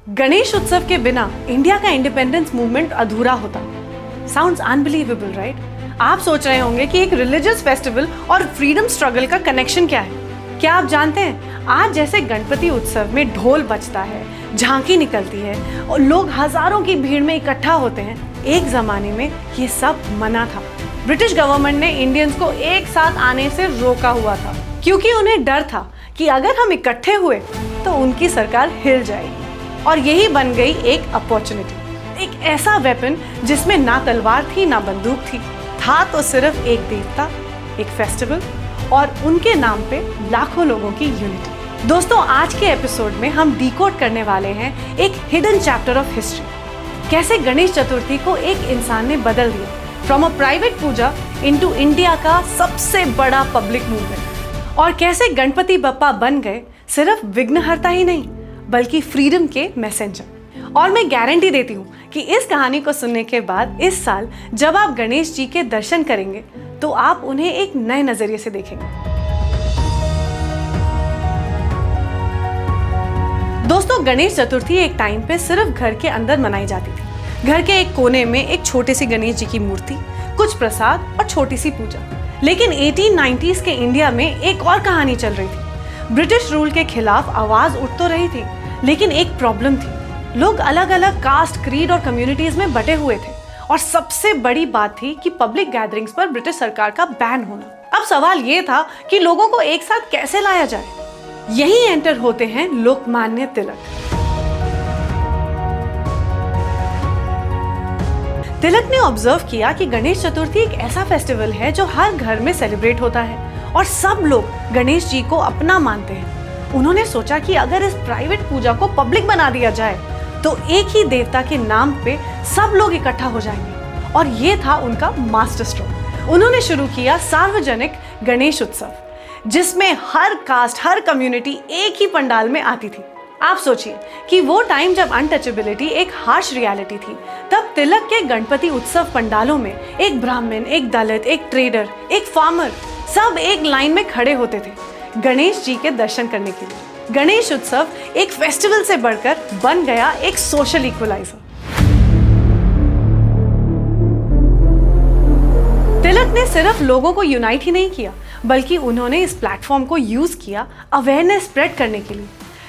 गणेश उत्सव के बिना इंडिया का इंडिपेंडेंस मूवमेंट अधूरा होता। Sounds unbelievable, right? आप सोच रहे होंगे कि एक रिलीजियस फेस्टिवल और फ्रीडम स्ट्रगल का कनेक्शन क्या है? क्या आप जानते हैं, आज जैसे गणपति उत्सव में ढोल बजता है, झांकी निकलती है और लोग हजारों की भीड़ में इकट्ठा होते हैं, एक जमाने में ये सब मना था। ब्रिटिश गवर्नमेंट ने इंडियंस को एक साथ आने से रोका हुआ था, क्योंकि उन्हें डर था कि अगर हम इकट्ठे हुए तो उनकी सरकार हिल जाएगी। और यही बन गई एक अपॉर्चुनिटी, एक ऐसा वेपन जिसमें ना तलवार थी ना बंदूक थी, था तो सिर्फ एक देवता, एक फेस्टिवल और उनके नाम पे लाखों लोगों की यूनिटी। दोस्तों, आज के एपिसोड में हम डिकोड करने वाले हैं एक हिडन चैप्टर ऑफ हिस्ट्री। कैसे गणेश चतुर्थी को एक इंसान ने बदल दिया, from a private puja into India का सबसे बड़ा पब्लिक मूवमेंट। और कैसे गणपति बप्पा बन गए सिर्फ विघ्नहर्ता ही नहीं, बल्कि फ्रीडम के मैसेंजर। और मैं गारंटी देती हूँ कि इस कहानी को सुनने के बाद इस साल जब आप गणेश जी के दर्शन करेंगे तो आप उन्हें एक नए नजरिए से देखेंगे। दोस्तों, गणेश चतुर्थी एक टाइम पे सिर्फ घर के अंदर मनाई जाती थी। घर के एक कोने में एक छोटे सी गणेश जी की मूर्ति, कुछ प्रसाद और छोटी सी पूजा। लेकिन 1890s के इंडिया में एक और कहानी चल रही थी। ब्रिटिश रूल के खिलाफ आवाज उठ तो रही थी, लेकिन एक प्रॉब्लम थी। लोग अलग अलग कास्ट, क्रीड और कम्युनिटीज में बटे हुए थे और सबसे बड़ी बात थी कि पब्लिक गैदरिंग्स पर ब्रिटिश सरकार का बैन होना। अब सवाल ये था कि लोगों को एक साथ कैसे लाया जाए। यही एंटर होते हैं लोकमान्य तिलक। तिलक ने ऑब्जर्व किया कि गणेश चतुर्थी एक ऐसा फेस्टिवल है जो हर घर में सेलिब्रेट होता है और सब लोग गणेश जी को अपना मानते हैं। उन्होंने सोचा कि अगर इस प्राइवेट पूजा को पब्लिक बना दिया जाए तो एक ही देवता के नाम पे सब लोग इकट्ठा हो जाएंगे। और ये था उनका मास्टर स्ट्रोक। उन्होंने शुरू किया सार्वजनिक गणेश उत्सव, जिसमें हर कास्ट, हर कम्युनिटी एक ही पंडाल में आती थी। आप सोचिए कि वो टाइम जब अनटचेबिलिटी एक हार्श रियलिटी थी, तब तिलक के गणपति उत्सव पंडालों में एक ब्राह्मण, एक दलित, एक ट्रेडर, एक फार्मर, सब एक लाइन में खड़े होते थे गणेश जी के दर्शन करने के लिए। गणेश उत्सव एक फेस्टिवल से बढ़कर बन गया एक सोशल इक्वलाइजर। तिलक ने सिर्फ लोगों को यूनाइट ही नहीं किया, बल्कि उन्होंने इस प्लेटफॉर्म को यूज किया अवेयरनेस स्प्रेड करने के लिए।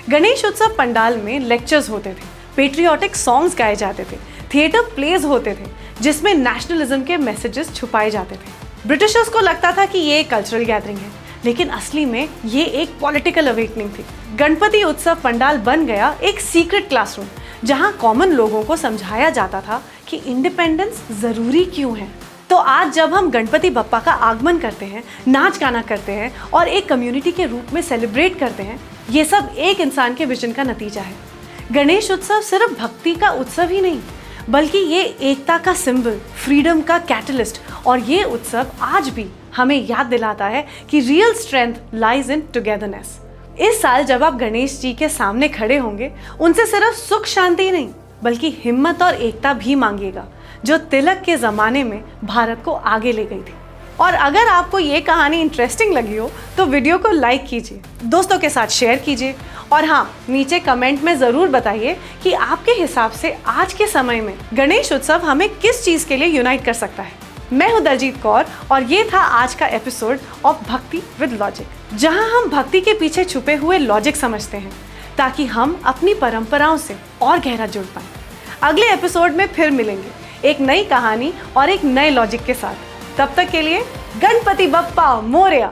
गणेश उत्सव पंडाल में लेक्चर्स होते थे, पेट्रियोटिक सॉन्ग्स गाए जाते थे, थिएटर प्लेज होते थे जिसमें नेशनलिज्म के मैसेजेस छुपाए जाते थे। ब्रिटिशर्स को लगता था कि ये एक कल्चरल गैदरिंग है, लेकिन असली में ये एक पॉलिटिकल अवेकनिंग थी। गणपति उत्सव पंडाल बन गया एक सीक्रेट क्लासरूम, जहां कॉमन लोगों को समझाया जाता था कि इंडिपेंडेंस जरूरी क्यों है। तो आज जब हम गणपति बप्पा का आगमन करते हैं, नाच गाना करते हैं और एक कम्युनिटी के रूप में सेलिब्रेट करते हैं, ये सब एक इंसान के विजन का नतीजा है। गणेश उत्सव सिर्फ भक्ति का उत्सव ही नहीं, बल्कि ये एकता का सिंबल, फ्रीडम का कैटलिस्ट। और ये उत्सव आज भी हमें याद दिलाता है कि real strength lies in togetherness. इस साल जब आप गणेश जी के सामने खड़े होंगे, उनसे सिर्फ सुख शांति नहीं, बल्कि हिम्मत और एकता भी मांगिएगा, जो तिलक के जमाने में भारत को आगे ले गई थी। और अगर आपको ये कहानी इंटरेस्टिंग लगी हो तो वीडियो को लाइक कीजिए, दोस्तों के साथ शेयर कीजिए और हाँ, नीचे कमेंट में ज़रूर बताइए कि आपके हिसाब से आज के समय में गणेश उत्सव हमें किस चीज़ के लिए यूनाइट कर सकता है। मैं हूँ दलजीत कौर और ये था आज का एपिसोड ऑफ भक्ति विद लॉजिक, जहाँ हम भक्ति के पीछे छुपे हुए लॉजिक समझते हैं ताकि हम अपनी परंपराओं से और गहरा जुड़ पाएं। अगले एपिसोड में फिर मिलेंगे एक नई कहानी और एक नए लॉजिक के साथ। तब तक के लिए गणपति बप्पा मोरया।